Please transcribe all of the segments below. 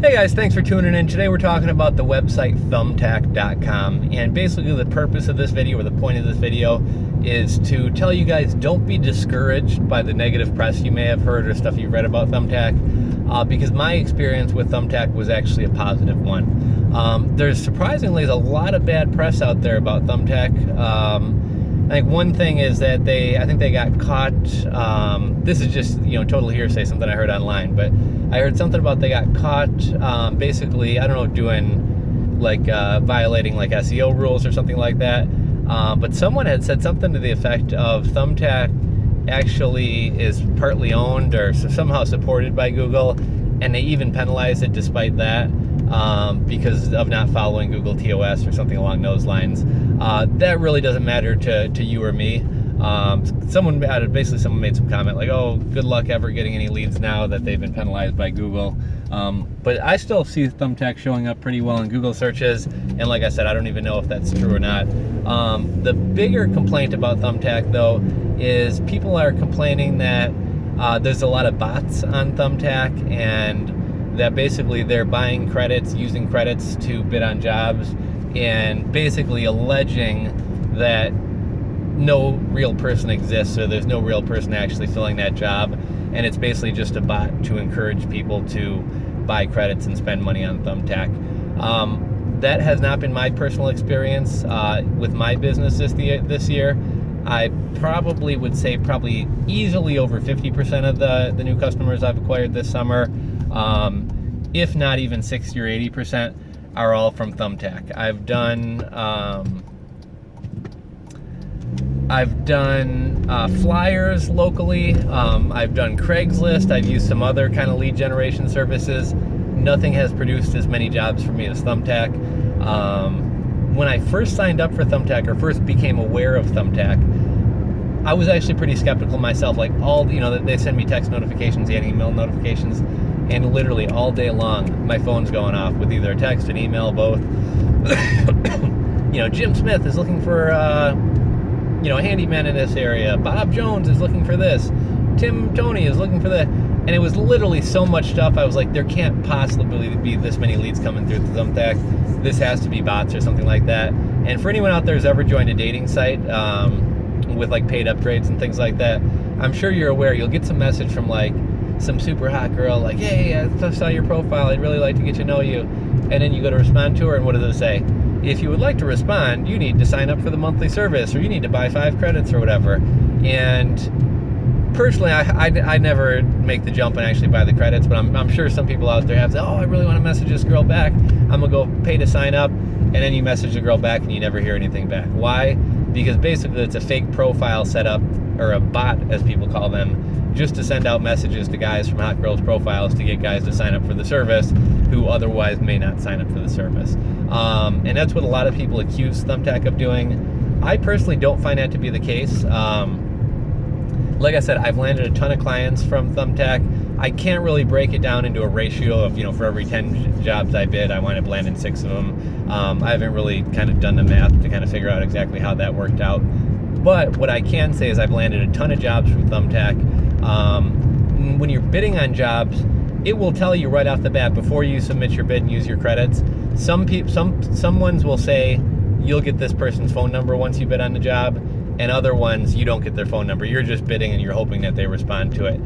Hey guys, thanks for tuning in. Today we're talking about the website Thumbtack.com, and basically the purpose of this video, or the point of this video, is to tell you guys don't be discouraged by the negative press you may have heard or stuff you've read about Thumbtack, because my experience with Thumbtack was actually a positive one. There's surprisingly a lot of bad press out there about Thumbtack. I think one thing is that I think they got caught, this is just, total hearsay, something I heard online, but I heard something about they got caught, basically, I don't know, doing, violating, SEO rules or something like that, but someone had said something to the effect of Thumbtack actually is partly owned or somehow supported by Google, and they even penalized it despite that. Because of not following Google TOS or something along those lines. That really doesn't matter to you or me. Someone made some comment like, oh, good luck ever getting any leads now that they've been penalized by Google. But I still see Thumbtack showing up pretty well in Google searches, and like I said, I don't even know if that's true or not. The bigger complaint about Thumbtack, though, is people are complaining that there's a lot of bots on Thumbtack, and that basically they're buying credits, using credits to bid on jobs, and basically alleging that no real person exists, or there's no real person actually filling that job, and it's basically just a bot to encourage people to buy credits and spend money on Thumbtack. That has not been my personal experience with my business this year. I probably would say easily over 50% of the new customers I've acquired this summer, if not even 60 or 80%, are all from Thumbtack. I've done flyers locally. I've done Craigslist. I've used some other kind of lead generation services. Nothing has produced as many jobs for me as Thumbtack. When I first signed up for Thumbtack, or first became aware of Thumbtack, I was actually pretty skeptical myself. They send me text notifications and email notifications, and literally all day long, my phone's going off with either a text and email, both. Jim Smith is looking for, a handyman in this area. Bob Jones is looking for this. Tim Tony is looking for that. And it was literally so much stuff. I was like, there can't possibly be this many leads coming through the Thumbtack. This has to be bots or something like that. And for anyone out there who's ever joined a dating site, with paid upgrades and things like that, I'm sure you're aware you'll get some message from some super hot girl like, hey, I saw your profile, I'd really like to get to know you, and then you go to respond to her, and what does it say? If you would like to respond, you need to sign up for the monthly service, or you need to buy 5 credits or whatever. And personally, I never make the jump and actually buy the credits, but I'm sure some people out there have said, oh, I really want to message this girl back, I'm gonna go pay to sign up, and then you message the girl back and you never hear anything back. Why? Because basically it's a fake profile set up, or a bot as people call them, just to send out messages to guys from hot girls' profiles to get guys to sign up for the service who otherwise may not sign up for the service. And that's what a lot of people accuse Thumbtack of doing. I personally don't find that to be the case. Like I said, I've landed a ton of clients from Thumbtack. I can't really break it down into a ratio of, for every 10 jobs I bid, I wind up landing 6 of them. I haven't really kind of done the math to kind of figure out exactly how that worked out. But what I can say is I've landed a ton of jobs from Thumbtack. When you're bidding on jobs, it will tell you right off the bat before you submit your bid and use your credits. Some ones will say you'll get this person's phone number once you bid on the job, and other ones you don't get their phone number. You're just bidding and you're hoping that they respond to it.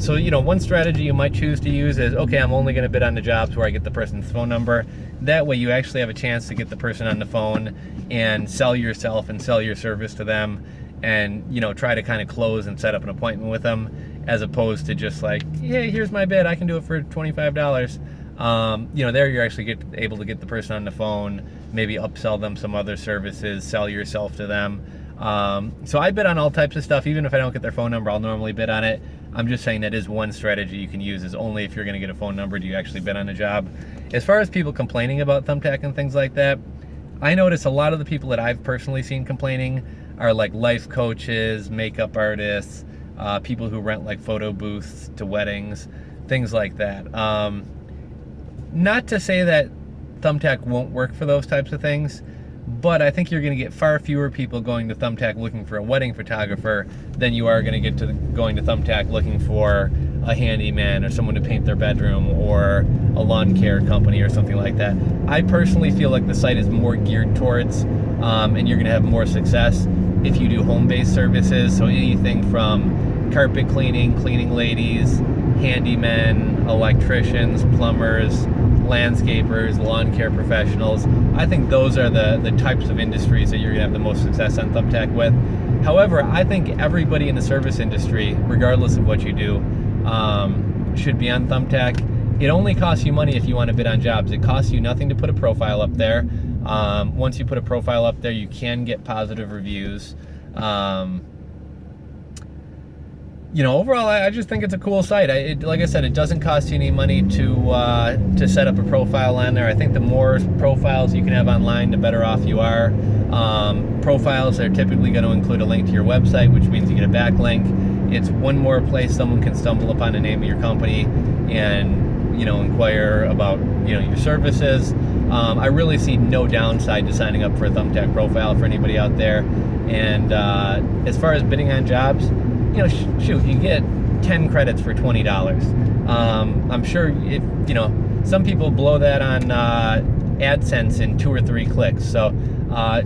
So one strategy you might choose to use is, okay, I'm only going to bid on the jobs where I get the person's phone number. That way you actually have a chance to get the person on the phone and sell yourself and sell your service to them, and try to kind of close and set up an appointment with them, as opposed to just hey, here's my bid, I can do it for $25. There you're actually able to get the person on the phone, maybe upsell them some other services, sell yourself to them. So I bid on all types of stuff. Even if I don't get their phone number, I'll normally bid on it. I'm just saying that is one strategy you can use, is only if you're going to get a phone number do you actually bid on a job. As far as people complaining about Thumbtack and things like that, I notice a lot of the people that I've personally seen complaining are life coaches, makeup artists, people who rent photo booths to weddings, things like that. Not to say that Thumbtack won't work for those types of things, but I think you're going to get far fewer people going to Thumbtack looking for a wedding photographer than you are going to get to going to Thumbtack looking for a handyman or someone to paint their bedroom or a lawn care company or something like that. I personally feel like the site is more geared towards, and you're going to have more success if you do home-based services. So anything from carpet cleaning, cleaning ladies, handymen, electricians, plumbers, landscapers, lawn care professionals. I think those are the types of industries that you're going to have the most success on Thumbtack with. However, I think everybody in the service industry, regardless of what you do, should be on Thumbtack. It only costs you money if you want to bid on jobs. It costs you nothing to put a profile up there. Once you put a profile up there, you can get positive reviews. Overall, I just think it's a cool site. Like I said, it doesn't cost you any money to set up a profile on there. I think the more profiles you can have online, the better off you are. Profiles are typically going to include a link to your website, which means you get a backlink. It's one more place someone can stumble upon the name of your company and inquire about your services. I really see no downside to signing up for a Thumbtack profile for anybody out there. And as far as bidding on jobs, shoot, you get 10 credits for $20. I'm sure some people blow that on AdSense in 2 or 3 clicks. So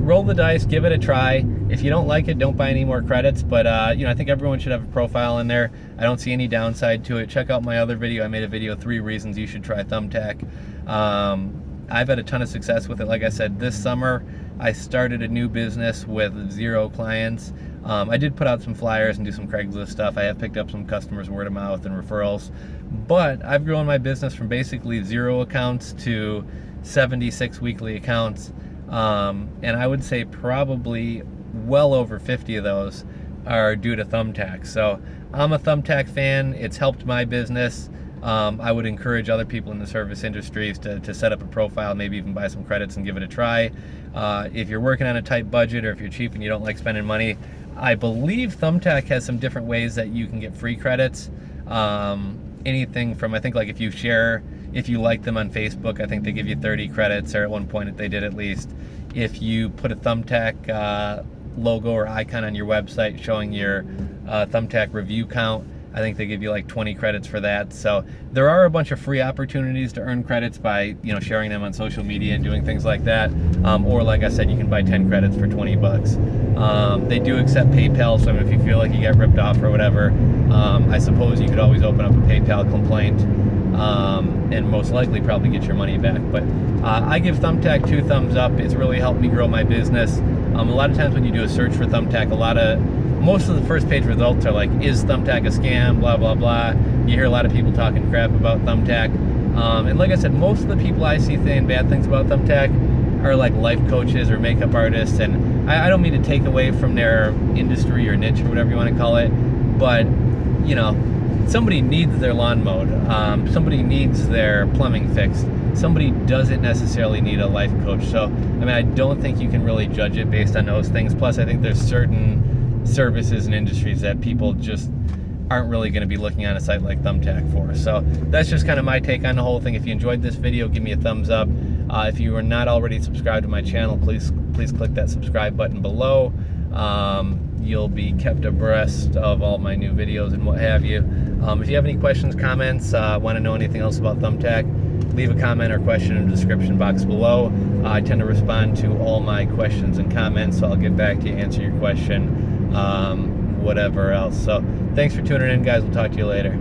roll the dice, give it a try. If you don't like it, don't buy any more credits. But I think everyone should have a profile in there. I don't see any downside to it. Check out my other video. I made a video, 3 reasons you should try Thumbtack. I've had a ton of success with it. Like I said, this summer I started a new business with 0 clients. I did put out some flyers and do some Craigslist stuff. I have picked up some customers word of mouth and referrals, but I've grown my business from basically 0 accounts to 76 weekly accounts. And I would say probably well over 50 of those are due to Thumbtack. So I'm a Thumbtack fan. It's helped my business. I would encourage other people in the service industries to set up a profile, maybe even buy some credits and give it a try. If you're working on a tight budget or if you're cheap and you don't like spending money, I believe Thumbtack has some different ways that you can get free credits. Anything from, I think, like if you like them on Facebook, I think they give you 30 credits, or at one point they did at least. If you put a Thumbtack logo or icon on your website showing your Thumbtack review count, I think they give you like 20 credits for that. So there are a bunch of free opportunities to earn credits by sharing them on social media and doing things like that. Or like I said, you can buy 10 credits for 20 bucks. They do accept PayPal, so if you feel like you got ripped off or whatever, I suppose you could always open up a PayPal complaint and most likely probably get your money back. But I give Thumbtack 2 thumbs up. It's really helped me grow my business. A lot of times when you do a search for Thumbtack, most of the first page results are like, is Thumbtack a scam, blah, blah, blah. You hear a lot of people talking crap about Thumbtack. And like I said, most of the people I see saying bad things about Thumbtack are like life coaches or makeup artists. And I don't mean to take away from their industry or niche or whatever you want to call it, but, somebody needs their lawn mowed. Somebody needs their plumbing fixed. Somebody doesn't necessarily need a life coach. So, I don't think you can really judge it based on those things. Plus, I think there's certain services and industries that people just aren't really going to be looking on a site like Thumbtack for. So that's just kind of my take on the whole thing. If you enjoyed this video, give me a thumbs up. If you are not already subscribed to my channel, please click that subscribe button below. You'll be kept abreast of all my new videos and what have you. If you have any questions, comments, want to know anything else about Thumbtack, leave a comment or question in the description box below. I tend to respond to all my questions and comments, so I'll get back to you, answer your question, whatever else. So thanks for tuning in, guys. We'll talk to you later.